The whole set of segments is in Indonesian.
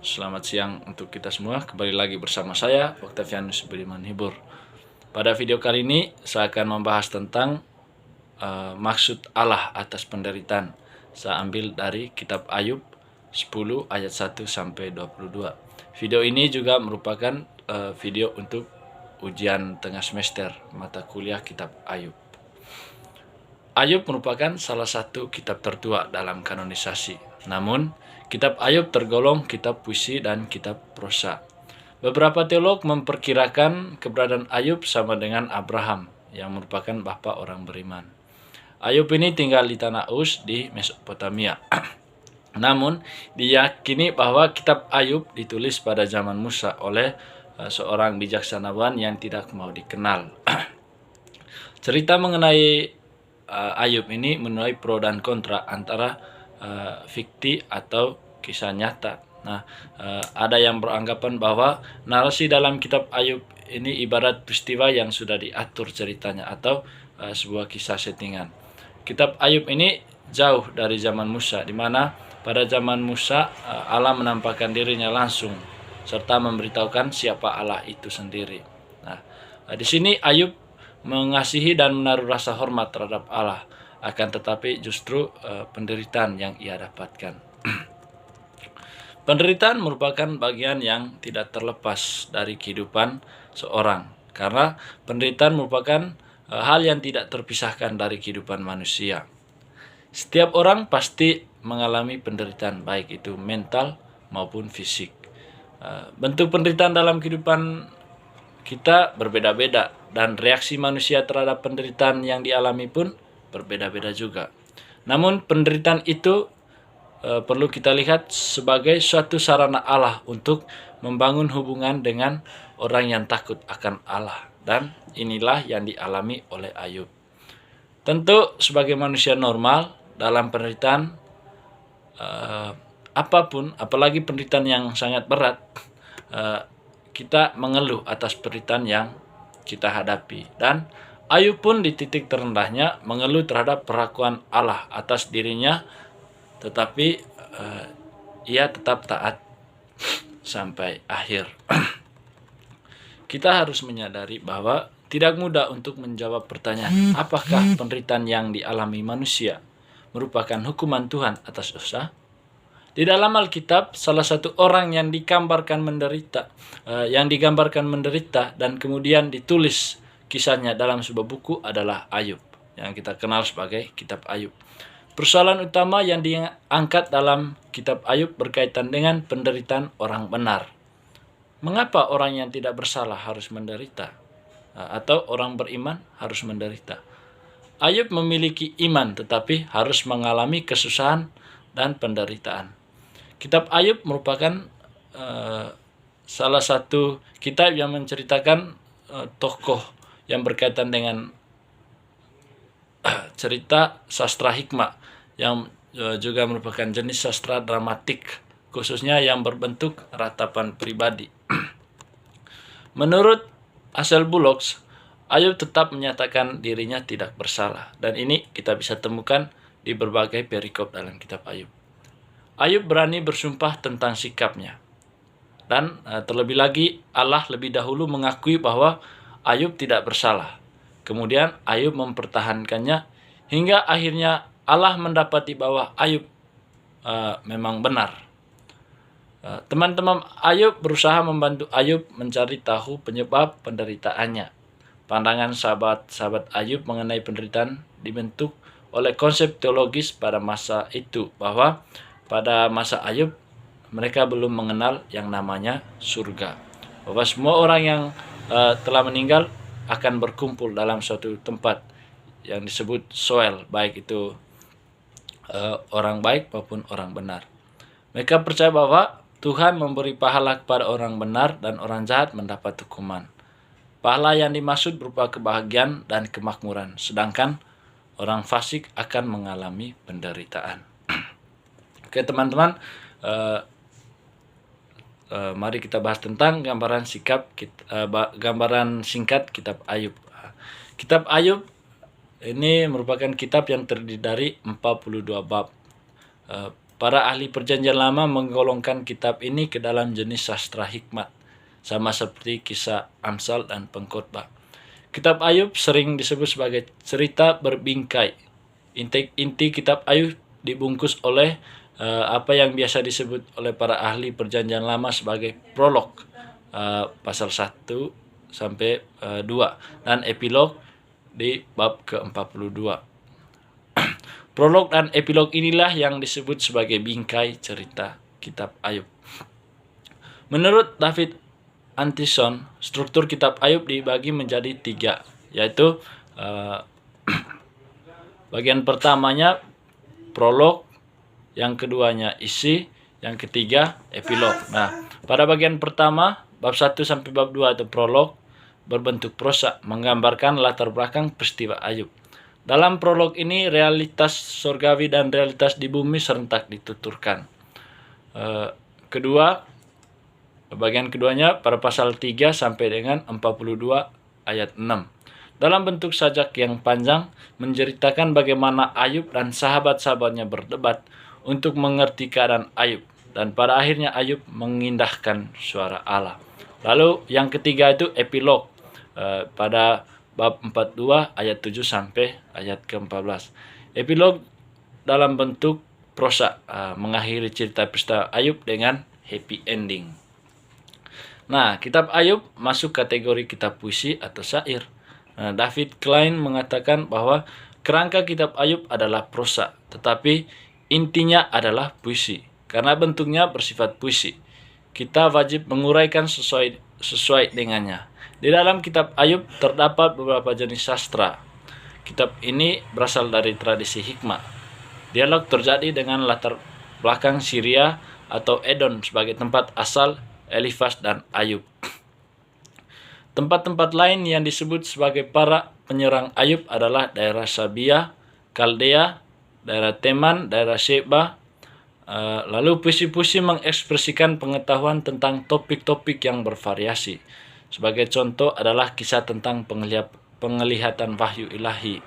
Selamat siang untuk kita semua. Kembali lagi bersama saya, Octavianus Budiman Hibur. Pada video kali ini, saya akan membahas tentang maksud Allah atas penderitaan. Saya ambil dari kitab Ayub 10 ayat 1 sampai 22. Video ini juga merupakan video untuk ujian tengah semester mata kuliah kitab Ayub. Ayub merupakan salah satu kitab tertua dalam kanonisasi. Namun, kitab Ayub tergolong kitab puisi dan kitab prosa. Beberapa teolog memperkirakan keberadaan Ayub sama dengan Abraham, yang merupakan bapa orang beriman. Ayub ini tinggal di tanah Uz di Mesopotamia. Namun, diyakini bahwa kitab Ayub ditulis pada zaman Musa oleh seorang bijaksanawan yang tidak mau dikenal. Cerita mengenai Ayub ini menuai pro dan kontra antara fikti atau kisah nyata. Nah, ada yang beranggapan bahwa narasi dalam kitab Ayub ini ibarat peristiwa yang sudah diatur ceritanya atau sebuah kisah settingan. Kitab Ayub ini jauh dari zaman Musa, di mana pada zaman Musa Allah menampakkan dirinya langsung serta memberitahukan siapa Allah itu sendiri. Nah, di sini Ayub mengasihi dan menaruh rasa hormat terhadap Allah, akan tetapi justru penderitaan yang ia dapatkan. Penderitaan merupakan bagian yang tidak terlepas dari kehidupan seorang, karena penderitaan merupakan hal yang tidak terpisahkan dari kehidupan manusia. Setiap orang pasti mengalami penderitaan, baik itu mental maupun fisik. Bentuk penderitaan dalam kehidupan kita berbeda-beda, dan reaksi manusia terhadap penderitaan yang dialami pun berbeda-beda juga. Namun penderitaan itu perlu kita lihat sebagai suatu sarana Allah untuk membangun hubungan dengan orang yang takut akan Allah, dan inilah yang dialami oleh Ayub. Tentu sebagai manusia normal dalam penderitaan apapun, apalagi penderitaan yang sangat berat, kita mengeluh atas penderitaan yang kita hadapi. Dan Ayub pun di titik terendahnya mengeluh terhadap perlakuan Allah atas dirinya, tetapi ia tetap taat sampai akhir. Kita harus menyadari bahwa tidak mudah untuk menjawab pertanyaan apakah penderitaan yang dialami manusia merupakan hukuman Tuhan atas dosa. Di dalam Alkitab, salah satu orang yang digambarkan menderita dan kemudian ditulis kisahnya dalam sebuah buku adalah Ayub, yang kita kenal sebagai kitab Ayub. Persoalan utama yang diangkat dalam kitab Ayub berkaitan dengan penderitaan orang benar. Mengapa orang yang tidak bersalah harus menderita? Atau orang beriman harus menderita? Ayub memiliki iman tetapi harus mengalami kesusahan dan penderitaan. Kitab Ayub merupakan salah satu kitab yang menceritakan tokoh yang berkaitan dengan cerita sastra hikmah, yang juga merupakan jenis sastra dramatik, khususnya yang berbentuk ratapan pribadi. Menurut Asel Bullock, Ayub tetap menyatakan dirinya tidak bersalah, dan ini kita bisa temukan di berbagai perikop dalam kitab Ayub. Ayub berani bersumpah tentang sikapnya, dan terlebih lagi Allah lebih dahulu mengakui bahwa Ayub tidak bersalah. Kemudian Ayub mempertahankannya hingga akhirnya Allah mendapati bahwa Ayub memang benar. Teman-teman Ayub berusaha membantu Ayub mencari tahu penyebab penderitaannya. Pandangan sahabat-sahabat Ayub mengenai penderitaan dibentuk oleh konsep teologis pada masa itu, bahwa pada masa Ayub mereka belum mengenal yang namanya surga, bahwa semua orang yang telah meninggal akan berkumpul dalam suatu tempat yang disebut Soel, baik itu orang baik maupun orang benar. Mereka percaya bahwa Tuhan memberi pahala kepada orang benar dan orang jahat mendapat hukuman. Pahala yang dimaksud berupa kebahagiaan dan kemakmuran, sedangkan orang fasik akan mengalami penderitaan. Oke teman-teman, mari kita bahas tentang gambaran singkat kitab Ayub. Kitab Ayub ini merupakan kitab yang terdiri dari 42 bab. para ahli perjanjian lama menggolongkan kitab ini ke dalam jenis sastra hikmat, sama seperti kisah Amsal dan pengkhotbah. Kitab Ayub sering disebut sebagai cerita berbingkai. Inti kitab Ayub dibungkus oleh apa yang biasa disebut oleh para ahli perjanjian lama sebagai prolog, pasal 1 sampai 2, dan epilog di bab ke-42. Prolog dan epilog inilah yang disebut sebagai bingkai cerita kitab Ayub. Menurut David Antison, struktur kitab Ayub dibagi menjadi 3, yaitu bagian pertamanya prolog, yang keduanya isi, yang ketiga epilog. Nah, pada bagian pertama, bab 1 sampai bab 2 itu prolog, berbentuk prosa, menggambarkan latar belakang peristiwa Ayub. Dalam prolog ini, realitas surgawi dan realitas di bumi serentak dituturkan. Bagian keduanya pada pasal 3 sampai dengan 42 ayat 6. Dalam bentuk sajak yang panjang, menceritakan bagaimana Ayub dan sahabat-sahabatnya berdebat untuk mengerti keadaan Ayub. Dan pada akhirnya Ayub mengindahkan suara Allah. Lalu yang ketiga itu epilog, pada bab 42 ayat 7 sampai ayat ke-14. Epilog dalam bentuk prosa, mengakhiri cerita peristiwa Ayub dengan happy ending. Nah, kitab Ayub masuk kategori kitab puisi atau syair. Nah, David Klein mengatakan bahwa kerangka kitab Ayub adalah prosa, tetapi intinya adalah puisi. Karena bentuknya bersifat puisi, kita wajib menguraikan sesuai dengannya. Di dalam kitab Ayub terdapat beberapa jenis sastra. Kitab ini berasal dari tradisi hikmah. Dialog terjadi dengan latar belakang Syria atau Edom sebagai tempat asal Elifas dan Ayub. Tempat-tempat lain yang disebut sebagai para penyerang Ayub adalah daerah Sabia, Kaldea, daerah Teman, daerah Sheba. Lalu puisi-puisi mengekspresikan pengetahuan tentang topik-topik yang bervariasi. Sebagai contoh adalah kisah tentang penglihatan wahyu ilahi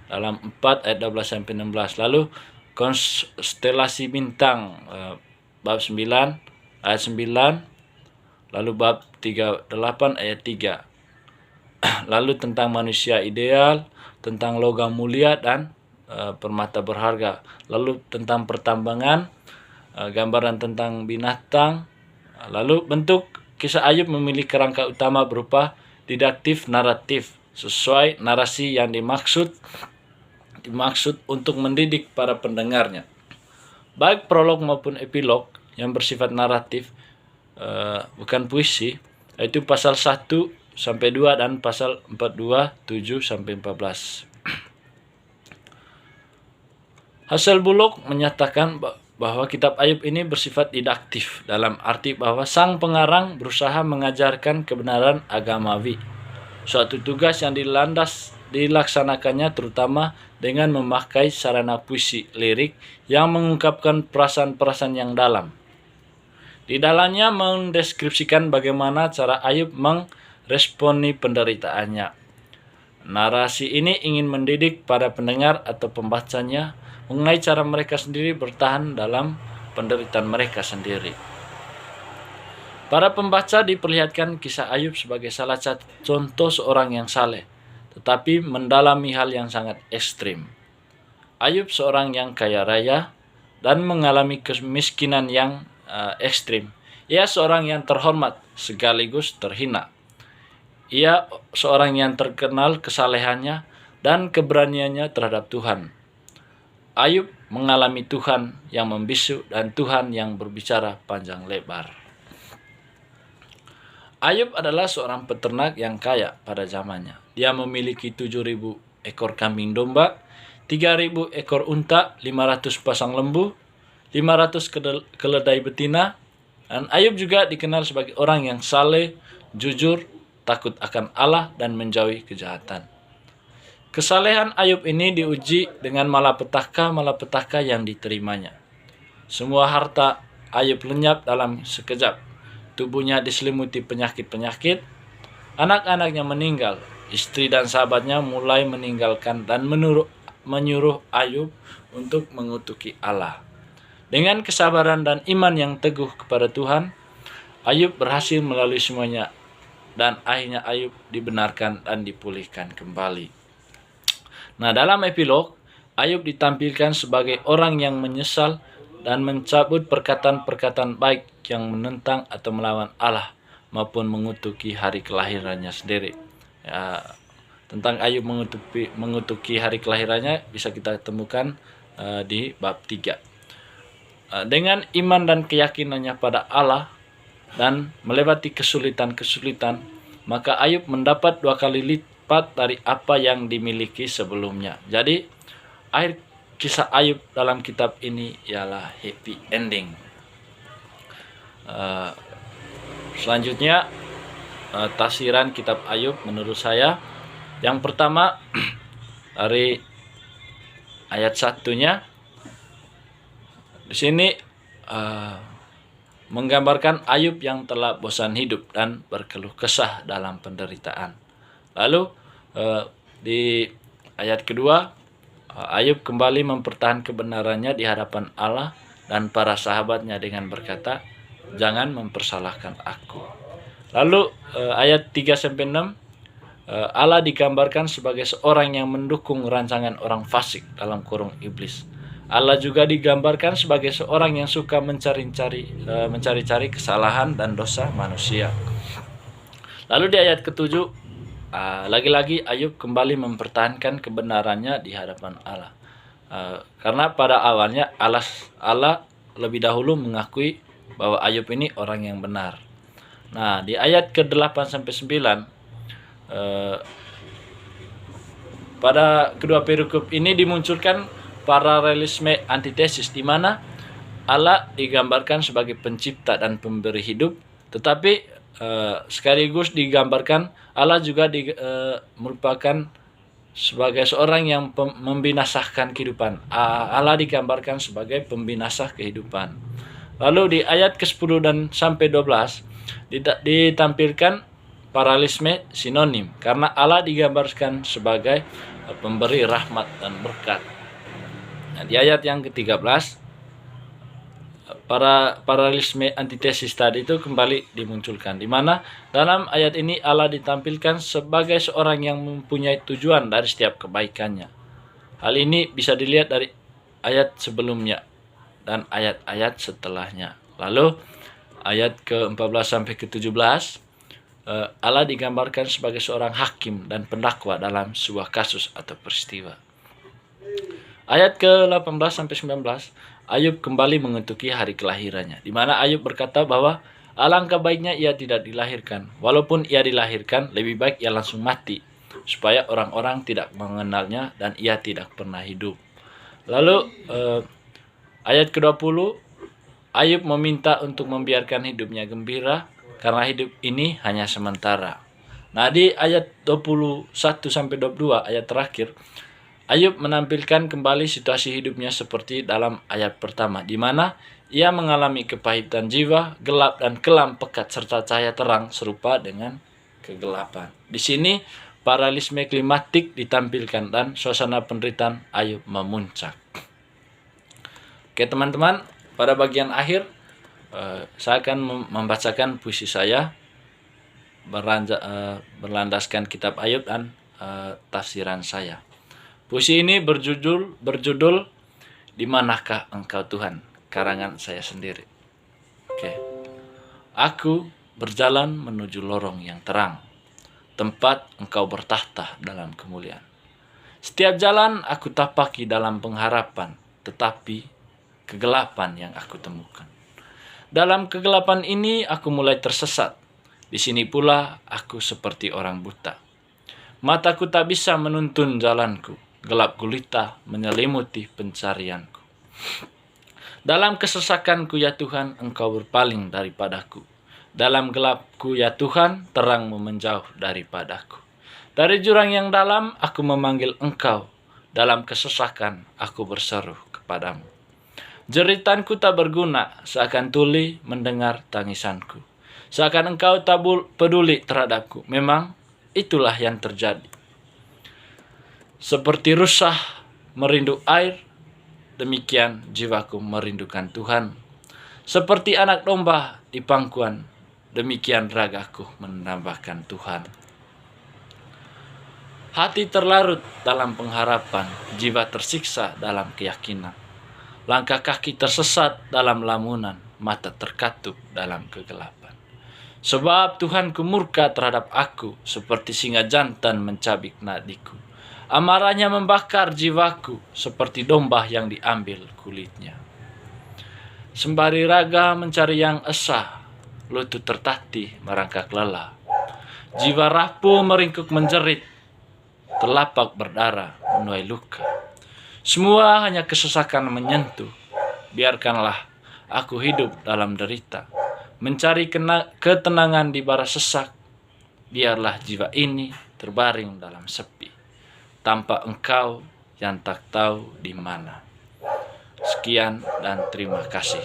dalam 4 ayat 12 sampai 16. Lalu konstelasi bintang, bab 9 ayat 9, lalu bab 38 ayat 3. Lalu tentang manusia ideal, tentang logam mulia dan permata berharga. Lalu tentang pertambangan, gambaran tentang binatang. Lalu bentuk kisah Ayub memiliki kerangka utama berupa didaktif naratif, sesuai narasi yang dimaksud untuk mendidik para pendengarnya. Baik prolog maupun epilog yang bersifat naratif, bukan puisi, yaitu pasal 1 sampai 2 dan pasal 42 7 sampai 14. Hasselbullock menyatakan bahwa kitab Ayub ini bersifat didaktif, dalam arti bahwa sang pengarang berusaha mengajarkan kebenaran agamawi. Suatu tugas yang dilaksanakannya terutama dengan memakai sarana puisi lirik yang mengungkapkan perasaan-perasaan yang dalam. Di dalamnya mendeskripsikan bagaimana cara Ayub meresponi penderitaannya. Narasi ini ingin mendidik para pendengar atau pembacanya mengenai cara mereka sendiri bertahan dalam penderitaan mereka sendiri. Para pembaca diperlihatkan kisah Ayub sebagai salah satu contoh seorang yang saleh, tetapi mendalami hal yang sangat ekstrim. Ayub seorang yang kaya raya dan mengalami kemiskinan yang ekstrim. Ia seorang yang terhormat sekaligus terhina. Ia seorang yang terkenal kesalehannya dan keberaniannya terhadap Tuhan. Ayub mengalami Tuhan yang membisu dan Tuhan yang berbicara panjang lebar. Ayub adalah seorang peternak yang kaya pada zamannya. Dia memiliki 7.000 ekor kambing domba, 3.000 ekor unta, 500 pasang lembu, 500 keledai betina. Dan Ayub juga dikenal sebagai orang yang saleh, jujur, takut akan Allah, dan menjauhi kejahatan. Kesalehan Ayub ini diuji dengan malapetaka yang diterimanya. Semua harta Ayub lenyap dalam sekejap. Tubuhnya diselimuti penyakit-penyakit. Anak-anaknya meninggal. Istri dan sahabatnya mulai meninggalkan dan menyuruh Ayub untuk mengutuki Allah. Dengan kesabaran dan iman yang teguh kepada Tuhan, Ayub berhasil melalui semuanya dan akhirnya Ayub dibenarkan dan dipulihkan kembali. Nah, dalam epilog, Ayub ditampilkan sebagai orang yang menyesal dan mencabut perkataan-perkataan baik yang menentang atau melawan Allah maupun mengutuki hari kelahirannya sendiri. Ya, tentang Ayub mengutuki hari kelahirannya bisa kita temukan di bab 3. Dengan iman dan keyakinannya pada Allah dan melewati kesulitan-kesulitan, maka Ayub mendapat 2 kali lipat dari apa yang dimiliki sebelumnya. Jadi, akhir kisah Ayub dalam kitab ini ialah happy ending. Selanjutnya, tafsiran kitab Ayub menurut saya, yang pertama dari ayat 1-nya di sini menggambarkan Ayub yang telah bosan hidup dan berkeluh kesah dalam penderitaan. Lalu di ayat kedua, Ayub kembali mempertahankan kebenarannya di hadapan Allah dan para sahabatnya dengan berkata, "Jangan mempersalahkan aku." Lalu ayat 3-6, Allah digambarkan sebagai seorang yang mendukung rancangan orang fasik dalam kurung iblis. Allah juga digambarkan sebagai seorang yang suka mencari-cari kesalahan dan dosa manusia. Lalu di ayat ke-7, lagi-lagi Ayub kembali mempertahankan kebenarannya di hadapan Allah. Karena pada awalnya Allah lebih dahulu mengakui bahwa Ayub ini orang yang benar. Nah, di ayat ke-8-9, pada kedua perikop ini dimunculkan paralelisme antitesis, di mana Allah digambarkan sebagai pencipta dan pemberi hidup, tetapi sekaligus digambarkan Allah juga merupakan sebagai seorang yang membinasakan kehidupan. Allah digambarkan sebagai pembinasa kehidupan. Lalu di ayat ke-10 dan sampai 12 ditampilkan paralelisme sinonim, karena Allah digambarkan sebagai pemberi rahmat dan berkat. Nah, di ayat yang ke-13, paralelisme antitesis tadi itu kembali dimunculkan, di mana dalam ayat ini Allah ditampilkan sebagai seorang yang mempunyai tujuan dari setiap kebaikannya. Hal ini bisa dilihat dari ayat sebelumnya dan ayat-ayat setelahnya. Lalu ayat ke-14 sampai ke-17, Allah digambarkan sebagai seorang hakim dan pendakwa dalam sebuah kasus atau peristiwa. Ayat ke-18 sampai 19, Ayub kembali mengetuki hari kelahirannya, di mana Ayub berkata bahwa alangkah baiknya ia tidak dilahirkan. Walaupun ia dilahirkan, lebih baik ia langsung mati, supaya orang-orang tidak mengenalnya dan ia tidak pernah hidup. Lalu ayat ke-20, Ayub meminta untuk membiarkan hidupnya gembira, karena hidup ini hanya sementara. Nah, di ayat 21-22, ayat terakhir, Ayub menampilkan kembali situasi hidupnya seperti dalam ayat pertama, di mana ia mengalami kepahitan jiwa, gelap dan kelam pekat, serta cahaya terang serupa dengan kegelapan. Di sini paralelisme klimatik ditampilkan dan suasana penderitaan Ayub memuncak. Oke teman-teman, pada bagian akhir saya akan membacakan puisi saya berlandaskan kitab Ayub dan tafsiran saya. Puisi ini berjudul Di Manakah Engkau Tuhan, karangan saya sendiri. Oke. Aku berjalan menuju lorong yang terang, tempat Engkau bertahta dalam kemuliaan. Setiap jalan aku tapaki dalam pengharapan, tetapi kegelapan yang aku temukan. Dalam kegelapan ini aku mulai tersesat. Di sini pula aku seperti orang buta. Mataku tak bisa menuntun jalanku. Gelap gulita menyelimuti pencarianku. Dalam kesesakanku ya Tuhan, Engkau berpaling daripadaku. Dalam gelapku ya Tuhan, terang-Mu menjauh daripadaku. Dari jurang yang dalam aku memanggil Engkau. Dalam kesesakan aku berseru kepadamu. Jeritanku tak berguna, seakan tuli mendengar tangisanku. Seakan Engkau tak peduli terhadapku. Memang itulah yang terjadi. Seperti rusa merindu air demikian jiwaku merindukan Tuhan. Seperti anak domba di pangkuan, demikian ragaku menambahkan Tuhan. Hati terlarut dalam pengharapan, jiwa tersiksa dalam keyakinan. Langkah kaki tersesat dalam lamunan, mata terkatup dalam kegelapan. Sebab Tuhanku murka terhadap aku, seperti singa jantan mencabik nadiku. Amarahnya membakar jiwaku, seperti domba yang diambil kulitnya. Sembari raga mencari yang esa, lutut tertatih merangkak lelah. Jiwa rapuh meringkuk menjerit, telapak berdarah menuai luka. Semua hanya kesesakan menyentuh. Biarkanlah aku hidup dalam derita, mencari ketenangan di bara sesak. Biarlah jiwa ini terbaring dalam sepi, tanpa Engkau yang tak tahu di mana. Sekian dan terima kasih.